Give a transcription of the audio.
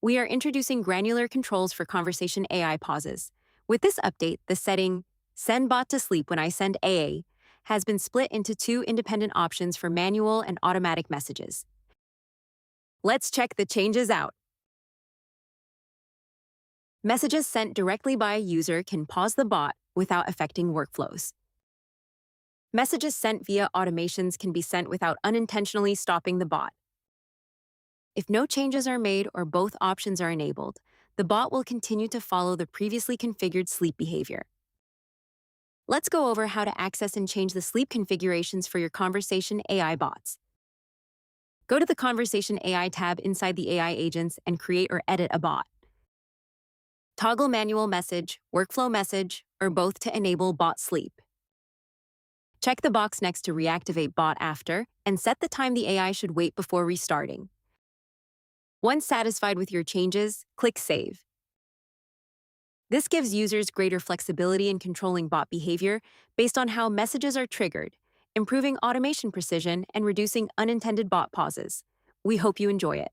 We are introducing granular controls for conversation AI pauses. With this update, the setting, Send bot to sleep when I send AA, has been split into two independent options for manual and automatic messages. Let's check the changes out. Messages sent directly by a user can pause the bot without affecting workflows. Messages sent via automations can be sent without unintentionally stopping the bot. If no changes are made or both options are enabled, the bot will continue to follow the previously configured sleep behavior. Let's go over how to access and change the sleep configurations for your conversation AI bots. Go to the Conversation AI tab inside the AI agents and create or edit a bot. Toggle manual message, workflow message, or both to enable bot sleep. Check the box next to reactivate bot after and set the time the AI should wait before restarting. Once satisfied with your changes, click Save. This gives users greater flexibility in controlling bot behavior based on how messages are triggered, improving automation precision and reducing unintended bot pauses. We hope you enjoy it.